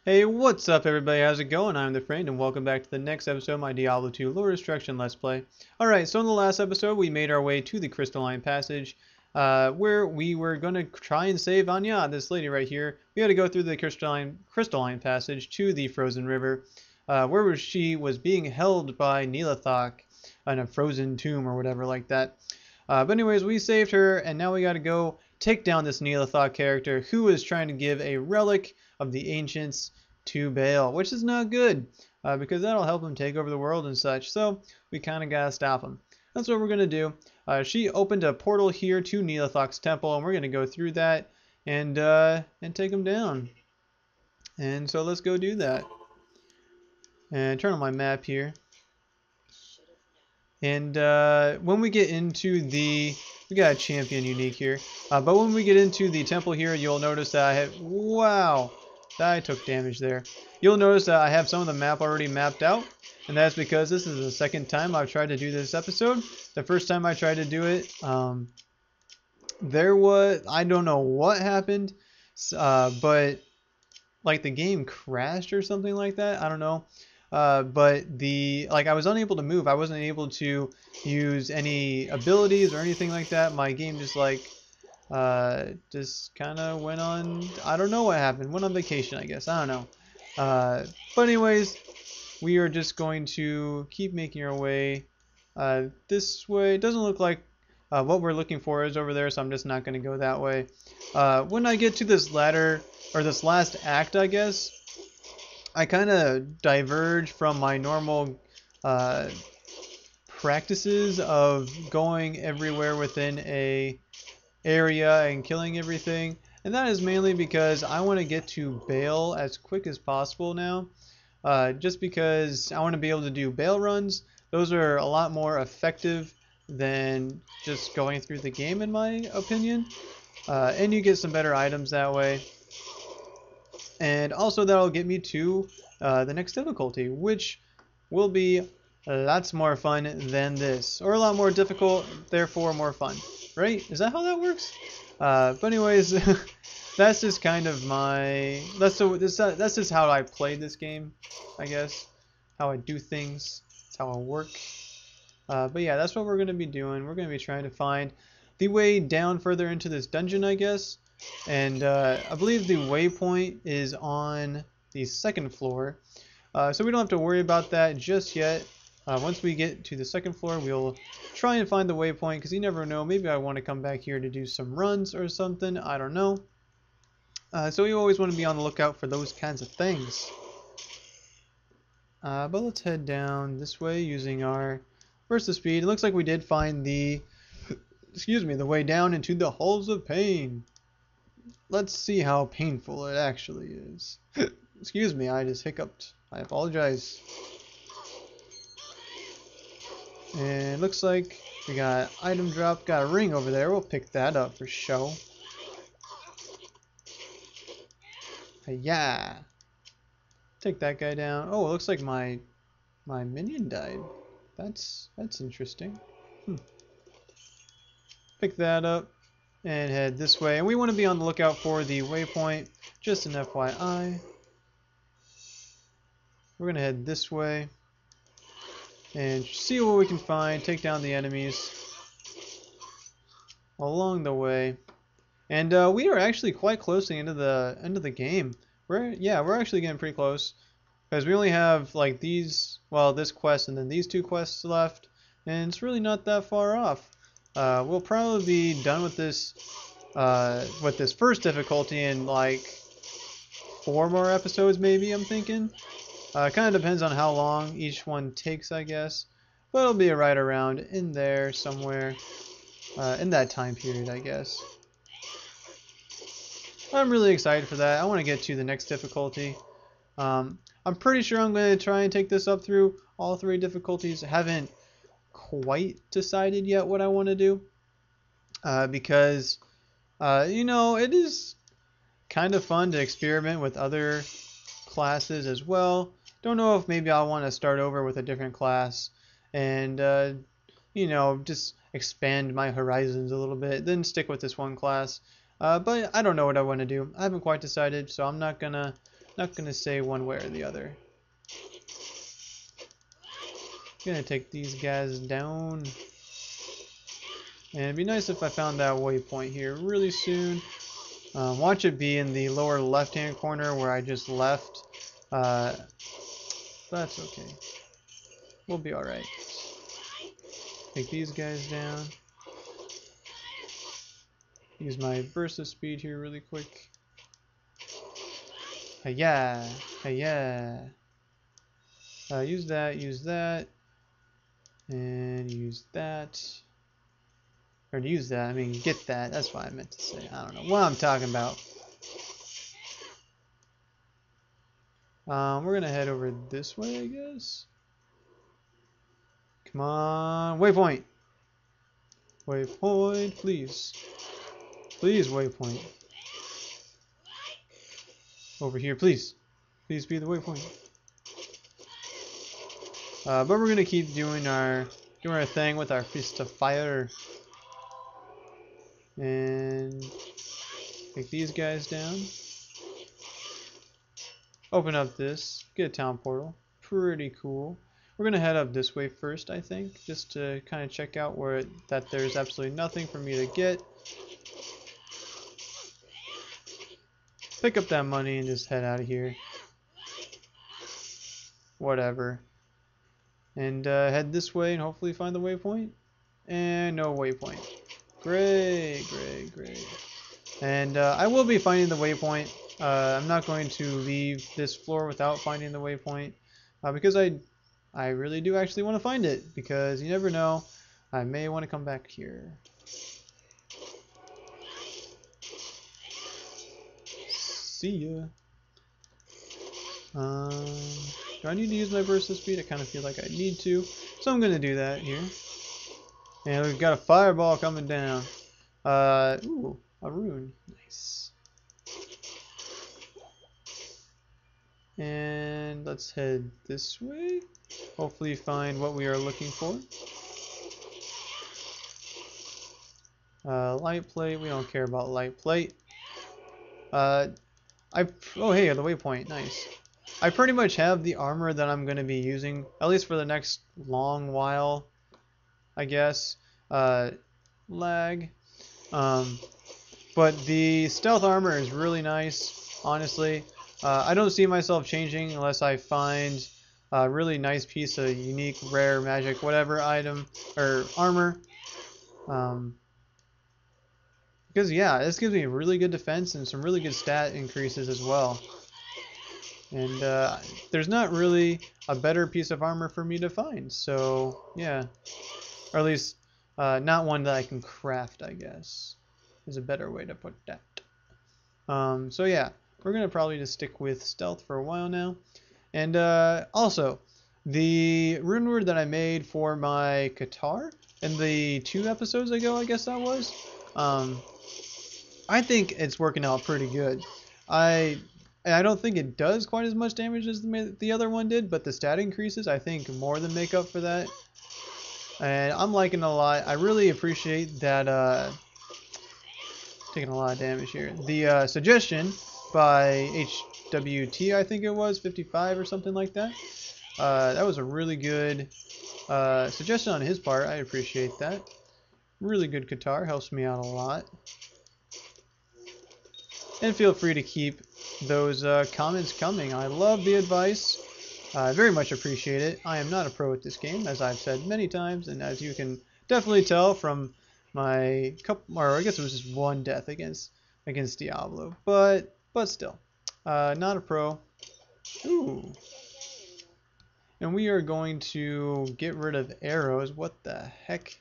Hey, what's up everybody? How's it going? I'm the Friend and welcome back to the next episode of my Diablo 2 Lore Destruction Let's Play. Alright, so in the last episode we made our way to the Crystalline Passage where we were going to try and save Anya, this lady right here. We had to go through the Crystalline Passage to the Frozen River where she was being held by Nihlathak in a frozen tomb or whatever like that. But anyways, we saved her and now we got to go take down this Nihlathak character who is trying to give a relic of the ancients to Baal, which is not good because that'll help him take over the world and such. So we kind of gotta stop him. That's what we're gonna do. She opened a portal here to Nihlathak's temple, and we're gonna go through that and take him down. And so let's go do that. And turn on my map here. And when we get into we got a champion unique here. But when we get into the temple here, you'll notice that I have, wow, I took damage there. You'll notice that I have some of the map already mapped out. And that's because this is the second time I've tried to do this episode. The first time I tried to do it, I don't know what happened. But like the game crashed or something like that. I don't know. But I was unable to move. I wasn't able to use any abilities or anything like that. My game just kind of went on, I don't know what happened. Went on vacation, I guess. I don't know. But anyways, we are just going to keep making our way this way. It doesn't look like what we're looking for is over there, so I'm just not going to go that way. When I get to this ladder, or this last act, I guess, I kind of diverge from my normal practices of going everywhere within a area and killing everything, and that is mainly because I want to get to Baal as quick as possible now, just because I want to be able to do Baal runs. Those are a lot more effective than just going through the game, in my opinion, and you get some better items that way. And also that'll get me to the next difficulty, which will be lots more fun than this, or a lot more difficult, therefore more fun, right? Is that how that works? But anyways, that's just kind of that's just how I play this game, I guess. How I do things. That's how I work. But yeah, that's what we're going to be doing. We're going to be trying to find the way down further into this dungeon, I guess. And I believe the waypoint is on the second floor. So we don't have to worry about that just yet. Once we get to the second floor, we'll try and find the waypoint, because you never know. Maybe I want to come back here to do some runs or something. I don't know. So we always want to be on the lookout for those kinds of things. But let's head down this way using our burst of speed. It looks like we did find the way down into the halls of pain. Let's see how painful it actually is. Excuse me, I just hiccuped. I apologize. And it looks like we got item drop, got a ring over there. We'll pick that up for show. Yeah. Take that guy down. Oh, it looks like my minion died. That's interesting. Pick that up and head this way. And we want to be on the lookout for the waypoint. Just an FYI. We're going to head this way and see what we can find. Take down the enemies along the way. And we are actually quite close to the end of the game. We're actually getting pretty close, because we only have like this quest and then these two quests left, and it's really not that far off. We'll probably be done with this first difficulty in like 4 more episodes, maybe, I'm thinking. Kind of depends on how long each one takes, I guess, but it'll be right around in there somewhere, in that time period, I guess. I'm really excited for that. I want to get to the next difficulty. I'm pretty sure I'm going to try and take this up through all 3 difficulties. I haven't quite decided yet what I want to do, because you know, it is kind of fun to experiment with other classes as well. Don't know if maybe I want to start over with a different class and you know, just expand my horizons a little bit, then stick with this one class. But I don't know what I want to do. I haven't quite decided, so I'm not gonna Not gonna say one way or the other. Gonna take these guys down. And it'd be nice if I found that waypoint here really soon. Watch it be in the lower left-hand corner where I just left. That's okay. We'll be alright. Take these guys down. Use my burst of speed here really quick. Hiya! Hiya! Use that, and use that. Or use that, I mean get that, that's what I meant to say. I don't know what I'm talking about. We're gonna head over this way, I guess. Come on, waypoint! Waypoint, please. Please, waypoint. Over here, please. Please be the waypoint. But we're gonna keep doing our thing with our fist of fire. And take these guys down. Open up this. Get a town portal. Pretty cool. We're gonna head up this way first, I think, just to kind of check out that there's absolutely nothing for me to get. Pick up that money and just head out of here. Whatever. And head this way and hopefully find the waypoint. And no waypoint. Great, great, great. And I will be finding the waypoint. I'm not going to leave this floor without finding the waypoint. Because I really do actually want to find it. Because you never know. I may want to come back here. See ya. Do I need to use my burst of speed? I kind of feel like I need to. So I'm going to do that here. And we've got a fireball coming down. Ooh, a rune. Nice. And let's head this way. Hopefully find what we are looking for. Light plate. We don't care about light plate. Oh hey, the waypoint. Nice. I pretty much have the armor that I'm going to be using, at least for the next long while, I guess. Lag. But the stealth armor is really nice, honestly. I don't see myself changing unless I find a really nice piece of unique, rare, magic, whatever item, or armor. Because yeah, this gives me really good defense and some really good stat increases as well. And there's not really a better piece of armor for me to find, so yeah. Or at least not one that I can craft, I guess, is a better way to put that. So yeah, we're going to probably just stick with stealth for a while now. And also, the rune word that I made for my guitar in the 2 episodes ago, I guess that was, I think it's working out pretty good. I don't think it does quite as much damage as the other one did, but the stat increases, I think, more than make up for that. And I'm liking it a lot. I really appreciate that, taking a lot of damage here. The suggestion by HWT, I think it was, 55 or something like that. That was a really good suggestion on his part. I appreciate that. Really good guitar, helps me out a lot. And feel free to keep those comments coming. I love the advice. I very much appreciate it. I am not a pro at this game, as I've said many times, and as you can definitely tell from my couple, or I guess it was just one death against Diablo, but still, not a pro. Ooh. And we are going to get rid of arrows. What the heck?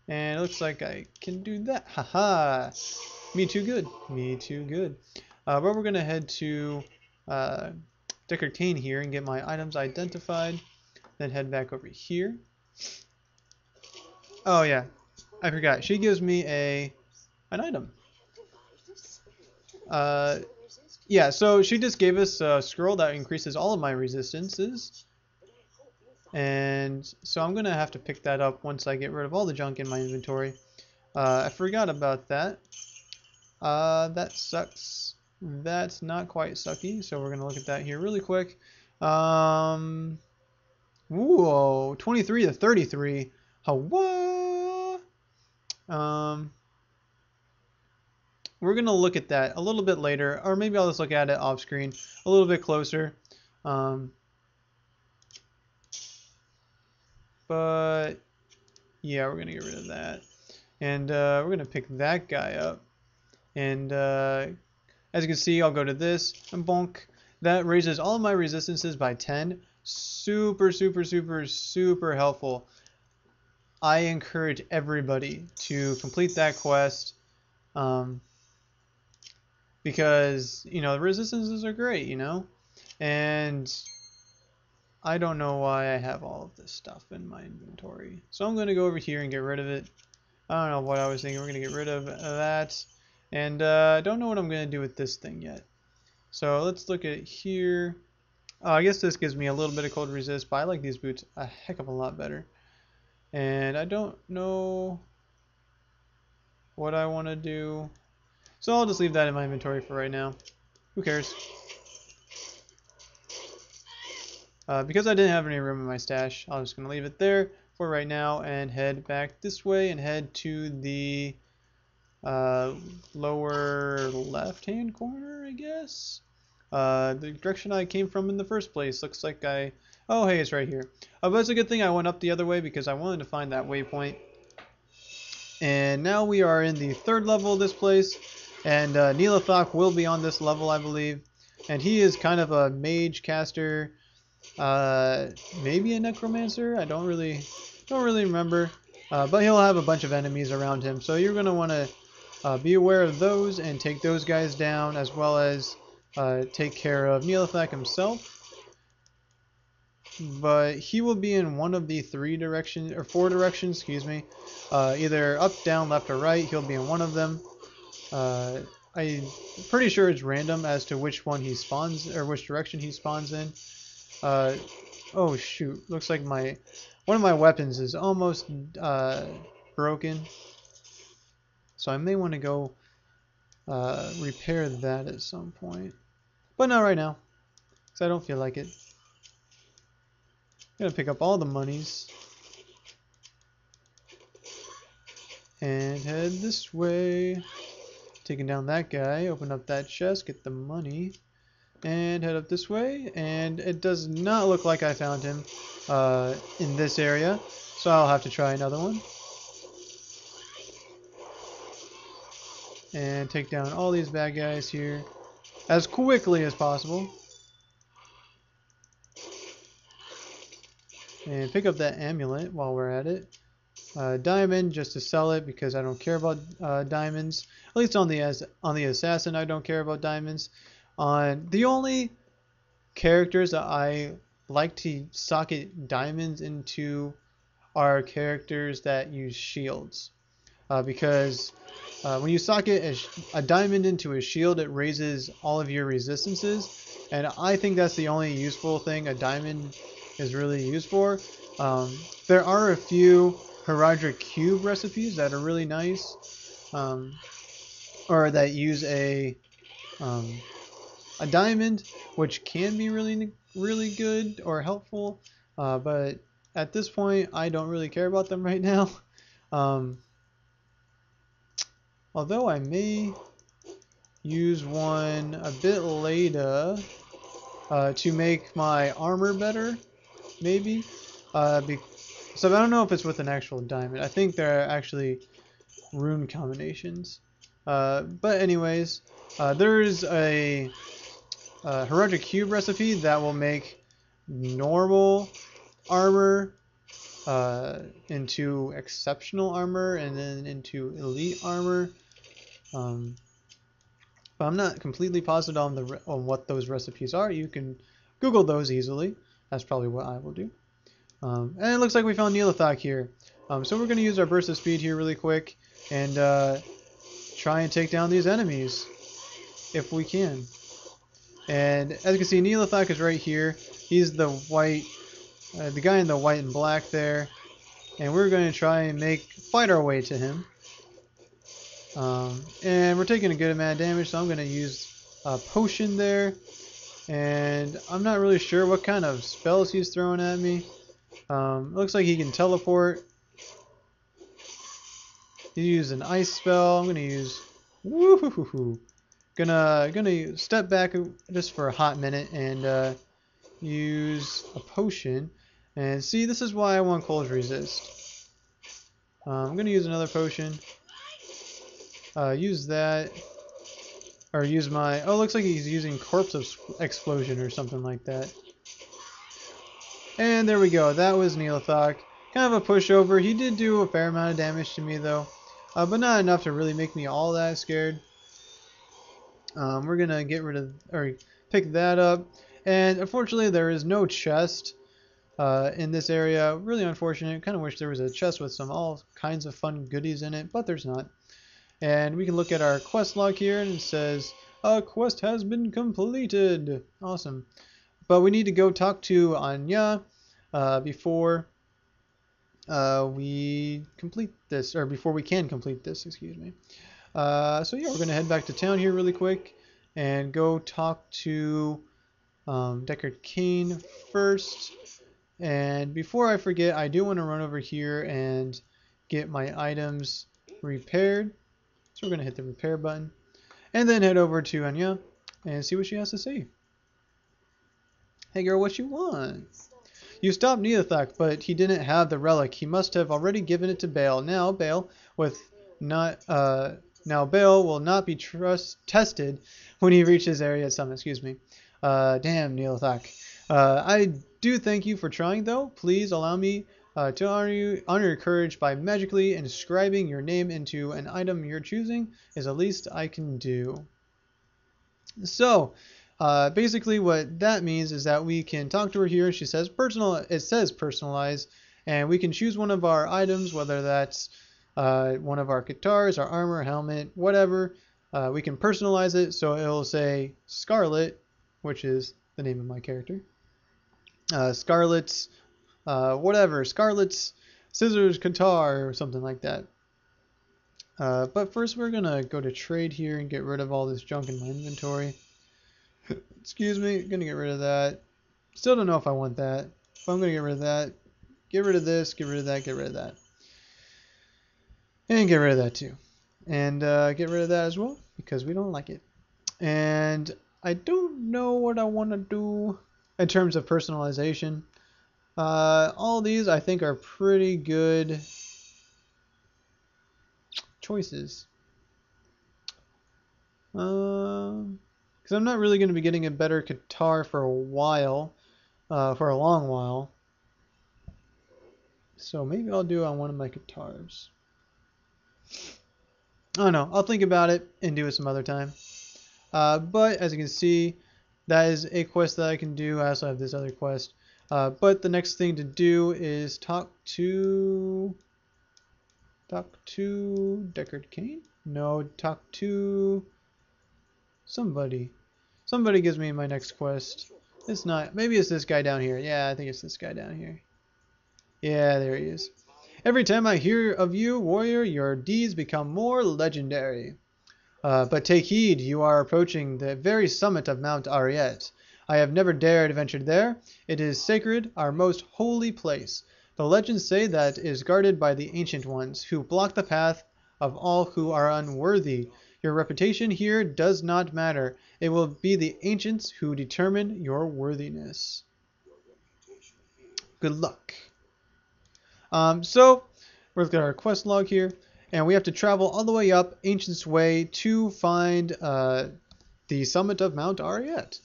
And it looks like I can do that. Haha. Me too good. Me too good. But we're going to head to Deckard Cain here and get my items identified. Then head back over here. Oh yeah, I forgot. She gives me an item. Yeah, so she just gave us a scroll that increases all of my resistances. And so I'm going to have to pick that up once I get rid of all the junk in my inventory. I forgot about that. That sucks. That's not quite sucky, so we're going to look at that here really quick. Whoa, 23 to 33. What? We're going to look at that a little bit later, or maybe I'll just look at it off screen a little bit closer. But yeah, we're going to get rid of that. And we're going to pick that guy up. And as you can see, I'll go to this and bonk. That raises all of my resistances by 10. Super, super, super, super helpful. I encourage everybody to complete that quest. Because, you know, the resistances are great, you know? And I don't know why I have all of this stuff in my inventory. So I'm going to go over here and get rid of it. I don't know what I was thinking. We're going to get rid of that. And I don't know what I'm going to do with this thing yet. So let's look at here. I guess this gives me a little bit of cold resist, but I like these boots a heck of a lot better. And I don't know what I want to do. So I'll just leave that in my inventory for right now. Who cares? Because I didn't have any room in my stash, I'm just going to leave it there for right now and head back this way and head to the lower left-hand corner, I guess. The direction I came from in the first place. Looks like oh, hey, it's right here. But it's a good thing I went up the other way because I wanted to find that waypoint. And now we are in the 3rd level of this place. And Nihlathak will be on this level, I believe. And he is kind of a mage caster. Maybe a necromancer. I don't really remember. But he'll have a bunch of enemies around him. So you're going to want to be aware of those and take those guys down, as well as take care of Nihlathak himself. But he will be in one of the 4 directions, excuse me. Either up, down, left, or right. He'll be in one of them. I'm pretty sure it's random as to which one he spawns, or which direction he spawns in. Oh shoot, looks like one of my weapons is almost broken. So I may want to go repair that at some point. But not right now, because I don't feel like it. I'm going to pick up all the monies. And head this way. Taking down that guy, open up that chest, get the money. And head up this way. And it does not look like I found him in this area. So I'll have to try another one. And take down all these bad guys here as quickly as possible. And pick up that amulet while we're at it. Diamond just to sell it because I don't care about diamonds. At least on the assassin, I don't care about diamonds. On the only characters that I like to socket diamonds into are characters that use shields. Because when you socket a diamond into a shield, it raises all of your resistances. And I think that's the only useful thing a diamond is really used for. There are a few Heraldric Cube recipes that are really nice. Or that use a diamond, which can be really good or helpful. But at this point, I don't really care about them right now. Although I may use one a bit later to make my armor better, maybe. So I don't know if it's with an actual diamond. I think they're actually rune combinations. But anyways, there's a Heraldric Cube recipe that will make normal armor into exceptional armor and then into elite armor. But I'm not completely positive on what those recipes are. You can Google those easily. That's probably what I will do. And it looks like we found Nihlathak here. So we're going to use our burst of speed here really quick and try and take down these enemies if we can. And as you can see, Nihlathak is right here. He's the white, the guy in the white and black there. And we're going to try and fight our way to him. And we're taking a good amount of damage, so I'm going to use potion there. And I'm not really sure what kind of spells he's throwing at me. Looks like he can teleport. He used an ice spell. I'm gonna use. Woohoo! Gonna step back just for a hot minute and use a potion. And see, this is why I want cold resist. I'm gonna use another potion. Use that. Or use my... Oh, looks like he's using Corpse of Explosion or something like that. And there we go. That was Nihlathak. Kind of a pushover. He did do a fair amount of damage to me, though. But not enough to really make me all that scared. We're going to get rid of... Or pick that up. And unfortunately, there is no chest in this area. Really unfortunate. Kind of wish there was a chest with some all kinds of fun goodies in it. But there's not. And we can look at our quest log here, and it says, a quest has been completed. Awesome. But we need to go talk to Anya before we complete this, or before we can complete this, excuse me. So yeah, we're going to head back to town here really quick and go talk to Deckard Cain first. And before I forget, I do want to run over here and get my items repaired. So we're going to hit the repair button and then head over to Anya and see what she has to say. Hey girl, what you want? You stopped Nihlathak, but he didn't have the relic. He must have already given it to Baal. Now Baal will not be tested when he reaches area summit. Excuse me. Damn Nihlathak. I do thank you for trying though. Please allow me to honor your courage by magically inscribing your name into an item you're choosing is the least I can do. So, basically what that means is that we can talk to her here. She says it says personalize, and we can choose one of our items, whether that's one of our guitars, our armor, helmet, whatever. We can personalize it, so it'll say Scarlet, which is the name of my character. Scarlet's whatever, Scarlet's scissors guitar or something like that. But first we're gonna go to trade here and get rid of all this junk in my inventory. Excuse me, gonna get rid of that. Still don't know if I want that, but I'm gonna get rid of that. Get rid of this, get rid of that, get rid of that. And get rid of that too. And get rid of that as well, because we don't like it. And I don't know what I want to do in terms of personalization. All these I think are pretty good choices. Because I'm not really going to be getting a better guitar for a while, for a long while. So maybe I'll do it on one of my guitars. I don't know. I'll think about it and do it some other time. But as you can see, that is a quest that I can do. I also have this other quest. But the next thing to do is talk to Deckard Cain? No, talk to somebody. Somebody gives me my next quest. It's not. Maybe it's this guy down here. Yeah, I think it's this guy down here. Yeah, there he is. Every time I hear of you, warrior, your deeds become more legendary. But take heed, you are approaching the very summit of Mount Ariet. I have never dared venture there. It is sacred, our most holy place. The legends say that it is guarded by the ancient ones, who block the path of all who are unworthy. Your reputation here does not matter. It will be the ancients who determine your worthiness. Good luck. So, we're looking at our quest log here, and we have to travel all the way up Ancient's Way to find the summit of Mount Ariet.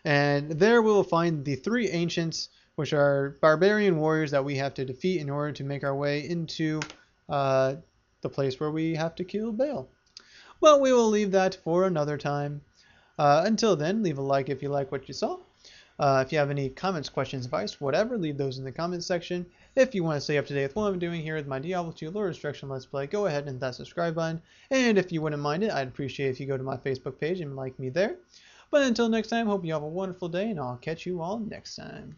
And there we will find the 3 ancients, which are barbarian warriors that we have to defeat in order to make our way into the place where we have to kill Baal. Well, we will leave that for another time. Until then, leave a like if you like what you saw. If you have any comments, questions, advice, whatever, leave those in the comments section. If you want to stay up to date with what I'm doing here with my Diablo 2 lore destruction Let's Play, go ahead and hit that subscribe button. And if you wouldn't mind it, I'd appreciate if you go to my Facebook page and like me there. But until next time, hope you have a wonderful day, and I'll catch you all next time.